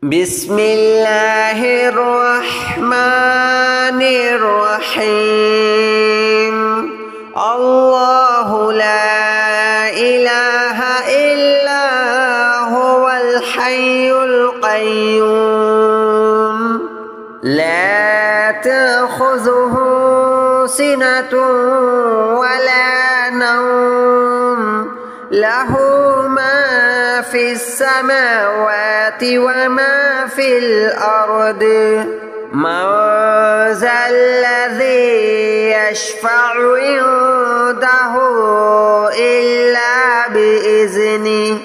بسم الله الرحمن الرحيم الله لا إله إلا هو الحي القيوم لا تأخذه سنة ولا نوم له ما في السماوات وما في الأرض من ذا الذي يشفع عنده إلا بإذنه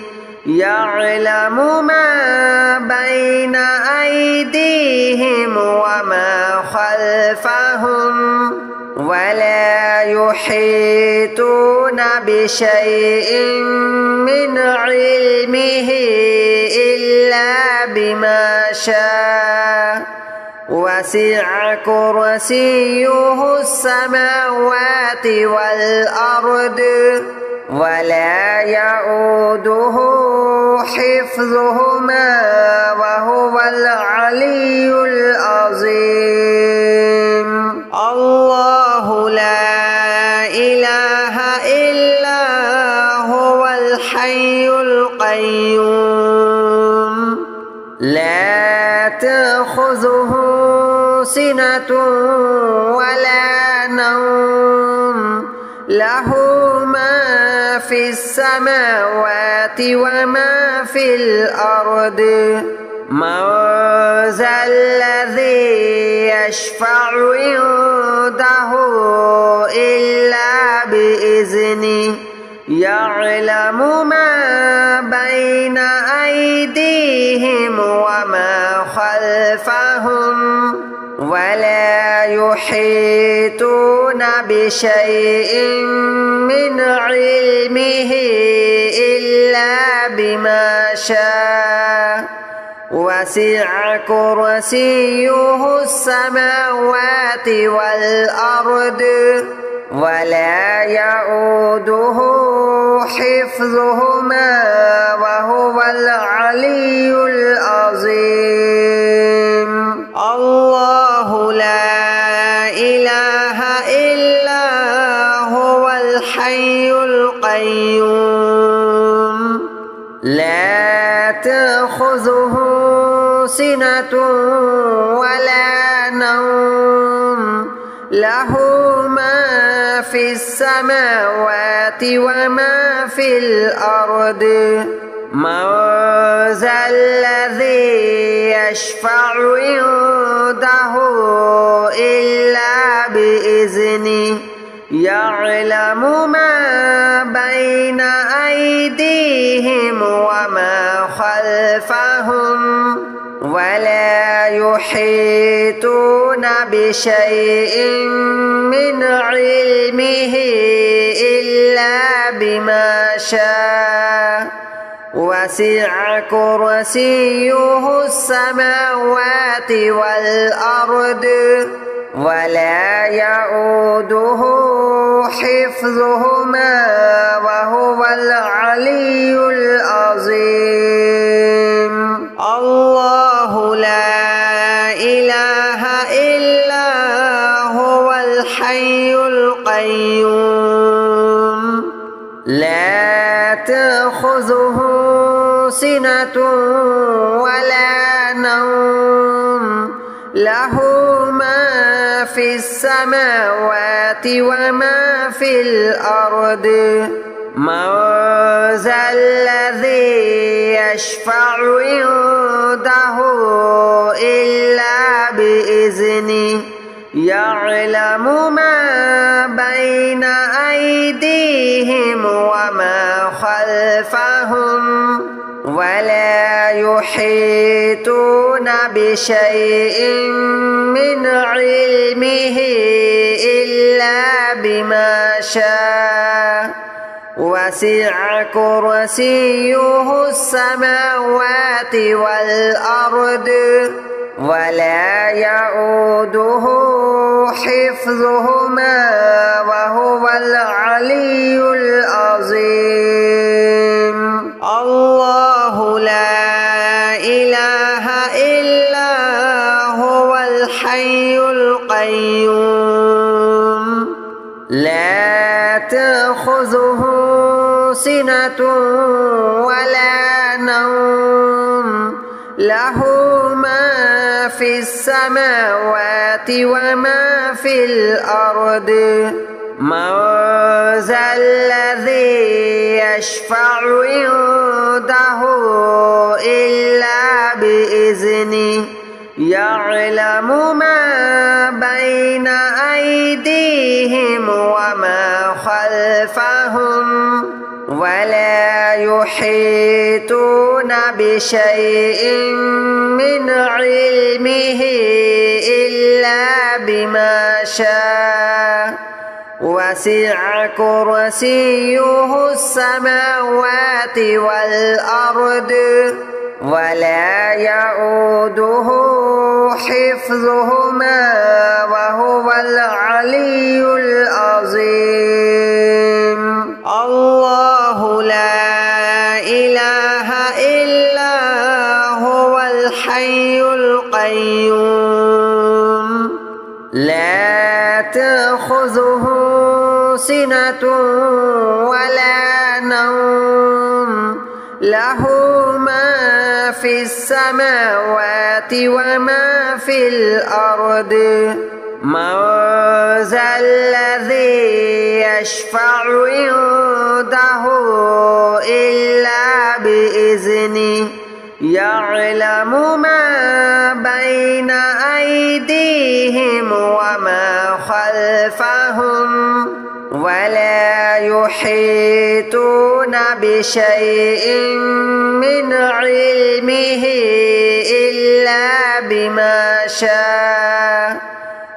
يعلم ما بين أيديهم وما خلفهم ولا يحيطون بشيء من علمه إلا بما شاء وسع كرسيه السماوات والأرض ولا يؤوده حفظهما وهو العلي العظيم الله لا إله إلا هو الحي القيوم لا تأخذه سنة ولا نوم له ما في السماوات وما في الأرض من ذا الذي يشفع عنده إلا بإذنه يعلم ما بين أيديهم وما خلفهم ولا يحيطون بشيء من علمه إلا بما شاء وسع كرسيه السماوات والأرض ولا يؤوده حفظهما وهو العلي العظيم الله لا إله إلا هو الحي القيوم لا تأخذه سنة ولا نوم له ما في السماوات وما في الأرض من ذا الذي يشفع عنده إلا بإذنه يعلم ما بين أيديهم وما خلفهم ولا يحيطون بشيء من علمه إلا بما شاء وسع كرسيه السماوات والأرض ولا يؤوده حفظهما وهو العلي العظيم الله لا إله إلا هو الحي القيوم لا تأخذه سنة ولا نوم له ما في السماوات وما في الأرض من ذا الذي يشفع عنده إلا بإذنه يعلم ما بين أيديهم وما خلفهم ولا يحيطون بشيء من علمه إلا بما شاء وسع كرسيه السماوات والأرض ولا يؤوده حفظهما وهو العلي العظيم الله لا إله سنة ولا نوم له ما في السماوات وما في الأرض من ذا الذي يشفع عنده إلا بإذنه يعلم ما بين أيديهم وما خلفهم ولا يحيطون بشيء من علمه إلا بما شاء وسع كرسيه السماوات والأرض ولا يؤوده حفظهما وهو العلي العظيم الله لا إله إلا هو الحي القيوم لا تأخذه سنة ولا نوم له ما في السماوات وما في الأرض من ذا الذي يشفع عنده إلا بإذنه يعلم ما بين أيديهم وما خلفهم ولا يحيطون بشيء من علمه إلا بما شاء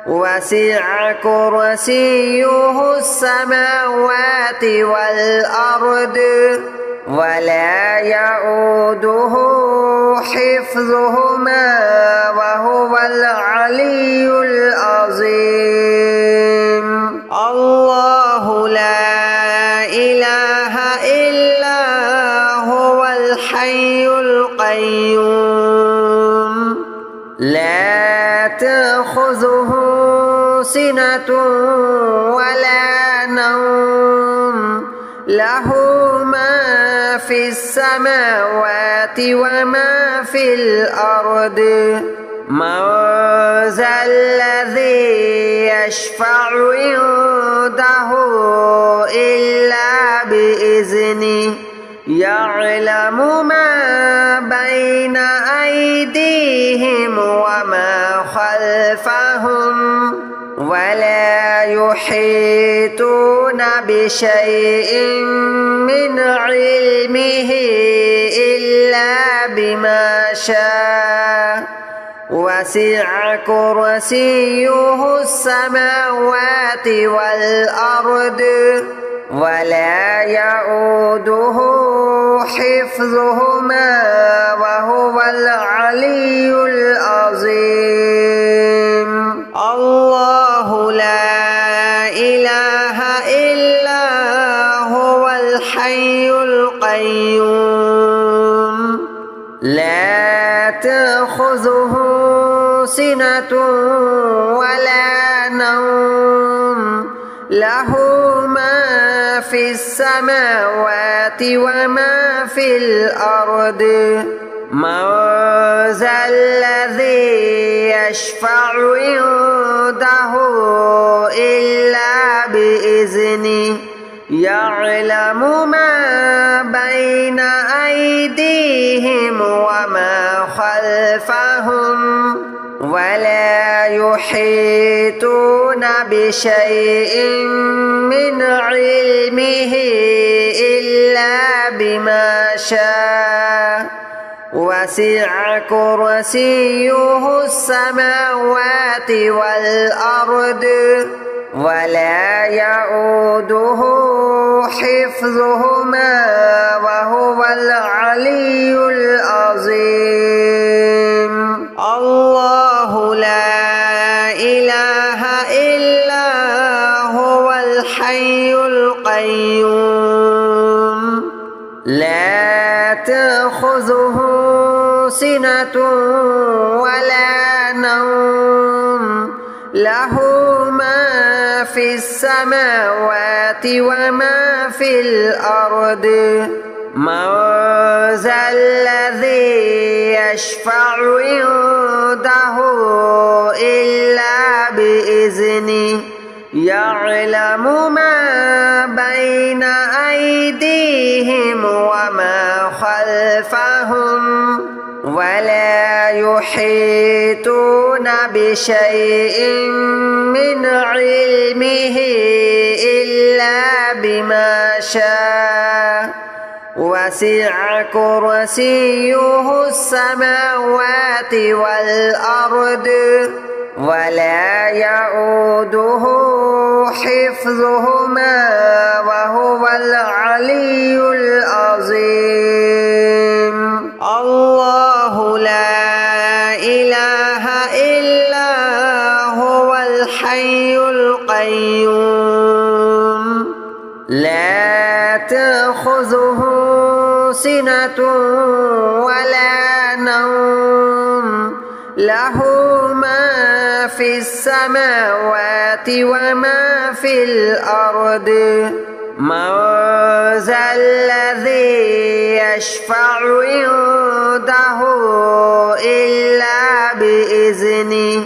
وسع كرسيه السماوات والأرض ولا يؤوده حفظهما وهو العلي العظيم الله لا إله إلا هو الحي القيوم لا تأخذه سنة ولا نوم له ما في السماوات وما في الأرض من ذا الذي يشفع عنده إلا بإذنه يعلم ما بين أيديهم وما خلفهم ولا يحيطون بشيء من علمه إلا بما شاء وسع كرسيه السماوات والأرض ولا يؤوده حفظهما وهو العلي العظيم الله لا إله إلا هو الحي القيوم لا تأخذه سنة ولا نوم له ما في السماوات وما في الأرض من ذا الذي يشفع عنده إلا بإذنه يعلم ما بين أيديهم وما خلفهم ولا يحيطون بشيء من علمه إلا بما شاء وسع كرسيه السماوات والأرض ولا يؤوده حفظهما وهو العلي العظيم الله لا إله إلا هو الحي القيوم لا تأخذه سنة ولا نوم له ما في السماوات وما في الأرض من ذا الذي يشفع عنده إلا بإذنه يعلم ما بين أيديهم وما خلفهم ولا يحيطون بشيء من علمه إلا بما شاء وسع كرسيه السماوات والأرض ولا يؤوده حفظهما وهو العلي العظيم الله لا إله إلا هو الحي القيوم لا تأخذه سنة ولا نوم له ما في السماوات وما في الأرض من ذا الذي يشفع عنده إلا بإذنه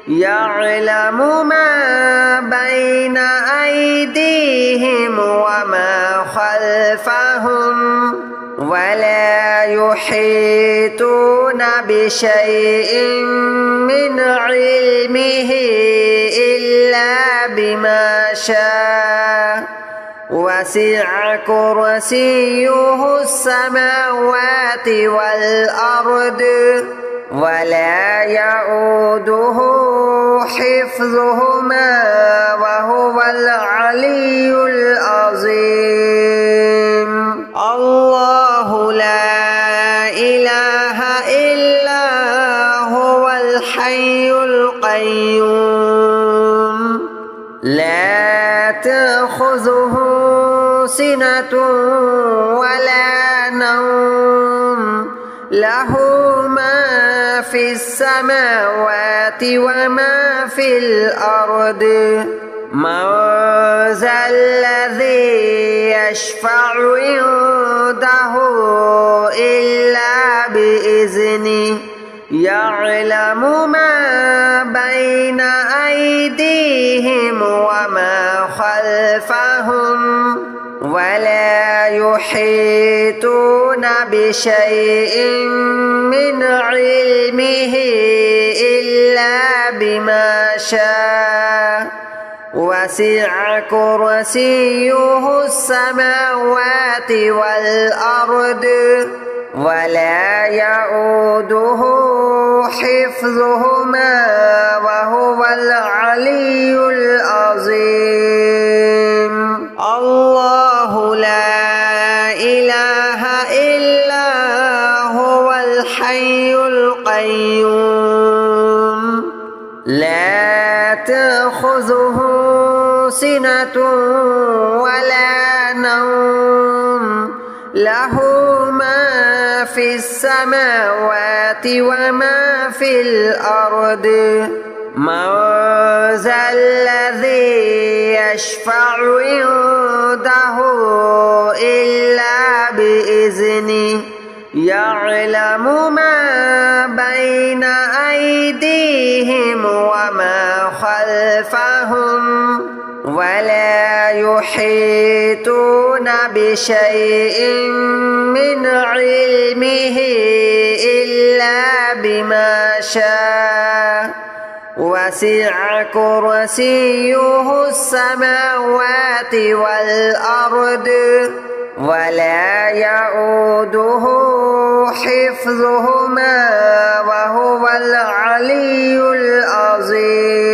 يعلم ما بين أيديهم وما خلفهم ولا يحيطون بشيء من علمه إلا بما شاء وسع كرسيه السماوات والأرض ولا يؤوده حفظهما وهو العلي العظيم الله لا إله إلا هو الحي القيوم لا تأخذه سنة ولا نوم له ما في السماوات وما في الأرض من ذا الذي يشفع عنده إلا بإذنه يعلم ما بين أيديهم وما خلفهم ولا يحيطون بشيء من علمه إلا بما شاء وسع كرسيه السماوات والأرض ولا يؤوده حفظهما وهو العلي العظيم الله لا إله إلا هو الحي القيوم لا تأخذه سنة ولا نوم له ما في السماوات وما في الأرض من ذا الذي يشفع عنده إلا بإذنه يعلم ما بين أيديهم وما خلفهم ولا يحيطون بشيء من علمه إلا بما شاء وسع كرسيه السماوات والأرض ولا يؤوده حفظهما وهو العلي العظيم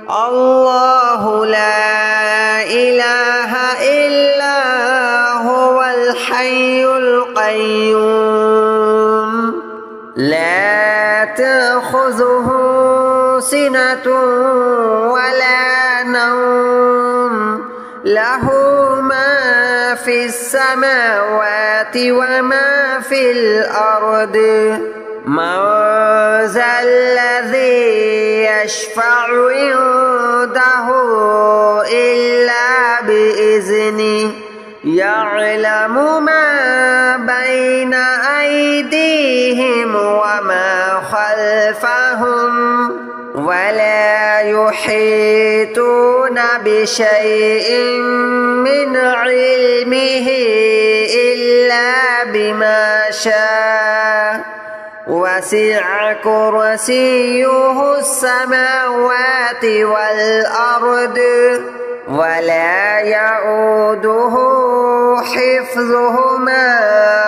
الله لا إله إلا هو الحي القيوم لا تأخذه سنة ولا نوم له ما في السماوات وما في الأرض من ذا الذي يشفع عنده عنده إلا بإذنه يعلم ما بين أيديهم وما خلفهم ولا يحيطون بشيء من علمه إلا بما شاء وسع كرسيه السماوات والأرض ولا يؤوده حفظهما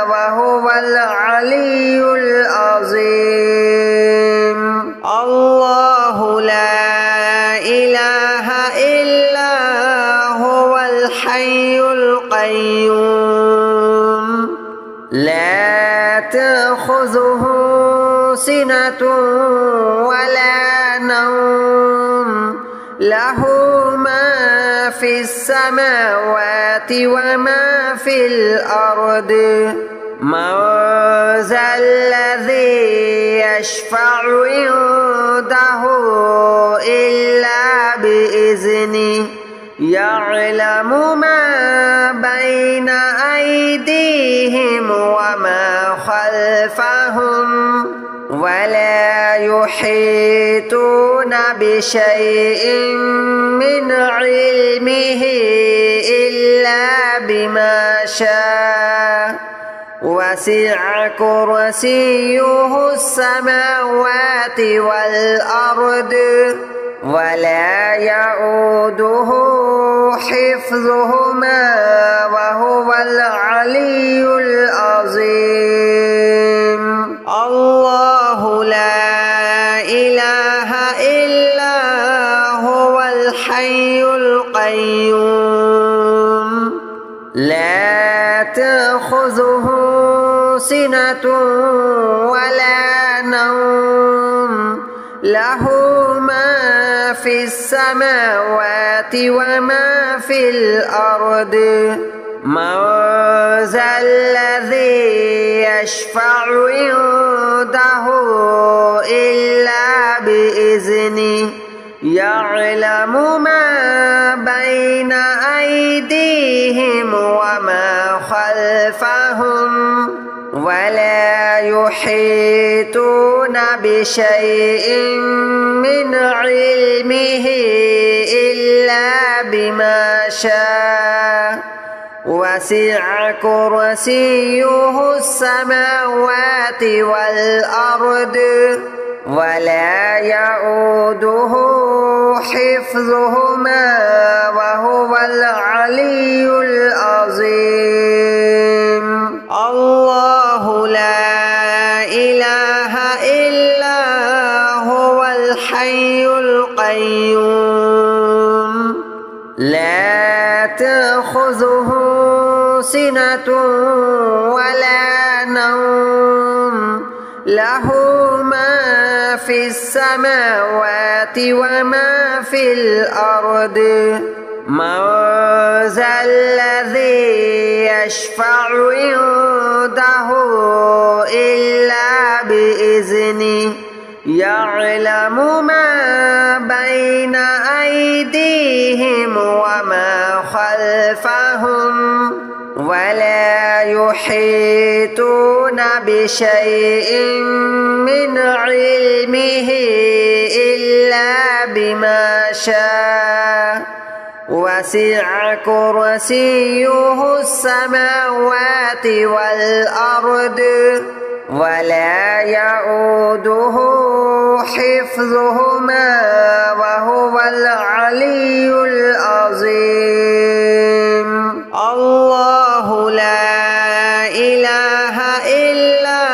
وهو العلي العظيم الله لا إله إلا هو الحي القيوم لا تأخذه سنة ولا نوم له ما في السماوات وما في الأرض من ذا الذي يشفع عنده إلا بإذنه يعلم ما بين أيديهم وما خلفهم ولا يحيطون بشيء من علمه إلا بما شاء وسع كرسيه السماوات والأرض ولا يؤوده حفظهما وهو العلي العظيم الله لا إله إلا هو الحي القيوم لا تأخذه سنة ولا نوم له ما في السماوات وما في الأرض من ذا الذي يشفع عنده إلا بإذنه يعلم ما بين أيديهم وما خلفهم ولا يحيطون بشيء من علمه إلا بما شاء وسع كرسيه السماوات والأرض ولا يؤوده حفظهما وهو العلي العظيم الله لا إله إلا هو الحي القيوم لا تأخذه سنة ولا نوم له ما في السماوات وما في الأرض من ذا الذي يشفع عنده إلا بإذنه يعلم ما بين أيديهم وما خلفهم ولا يحيطون بشيء من علمه إلا بما شاء وسع كرسيه السماوات والأرض ولا يؤوده حفظهما وهو العلي العظيم الله لا إله إلا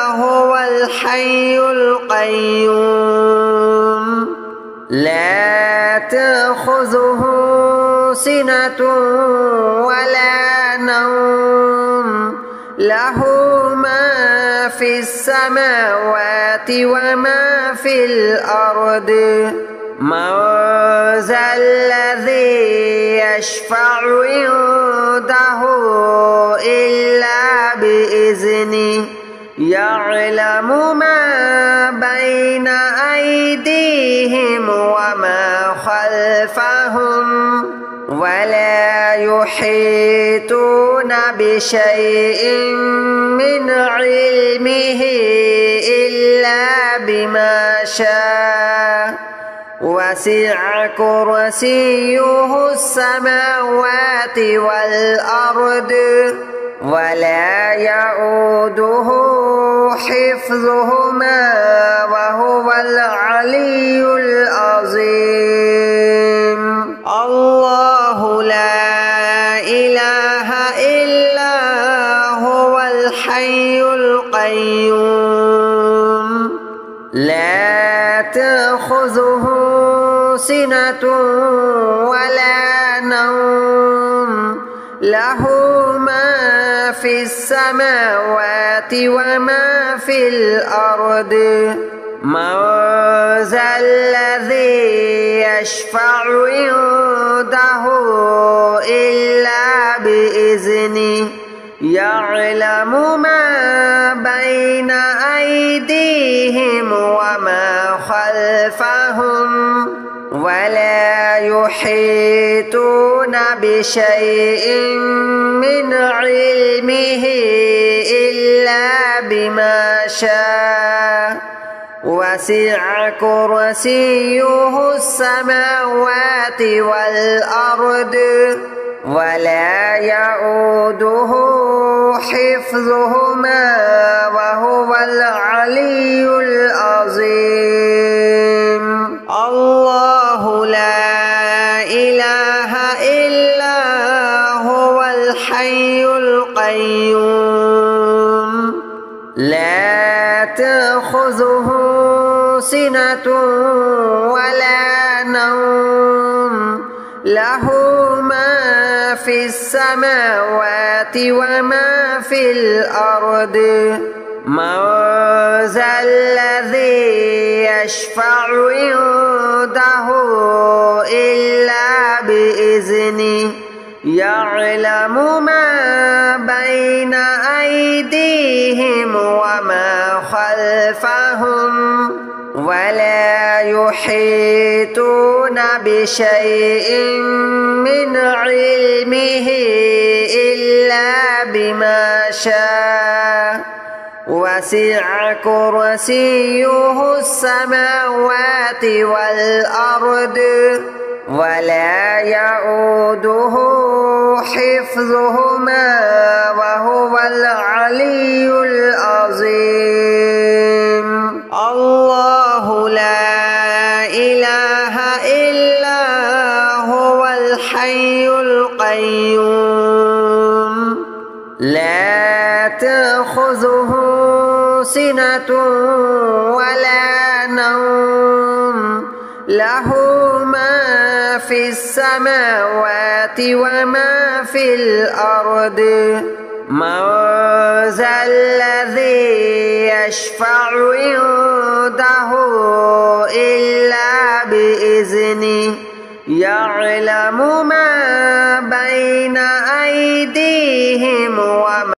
هو الحي القيوم لا تأخذه سنة ولا نوم له ما في السماوات وما في الأرض من ذا الذي يشفع عنده إلا بإذنه يعلم ما بين أيديهم وما خلفهم يحيطون بشيء من علمه إلا بما شاء وسع كرسيه السماوات والأرض ولا يؤوده حفظهما وهو العلي العظيم الله لا إله إلا هو الحي القيوم لا تأخذه سنة ولا نوم له ما في السماوات وما في الأرض من ذا الذي يشفع عنده إلا بإذنه يعلم ما بين أيديهم وما خلفهم ولا يحيطون بشيء من علمه إلا بما شاء وسع كرسيه السماوات والأرض ولا يؤوده حفظهما وهو العلي العظيم الله لا إله إلا هو الحي القيوم لا تأخذه سنة ولا نوم له ما في السماوات وما في الأرض من ذا الذي يشفع عنده إلا بإذنه يعلم ما بين أيديهم وما خلفهم ولا يحيطون بشيء من علمه إلا بما شاء وسع كرسيه السماوات والأرض ولا يؤوده حفظهما وهو العلي العظيم الله لا إله إلا هو الحي القيوم لا تأخذه سنة ولا نوم له ما في السماوات وما في الأرض من ذا الذي يشفع عنده إلا بإذنه يعلم ما بين أيديهم وما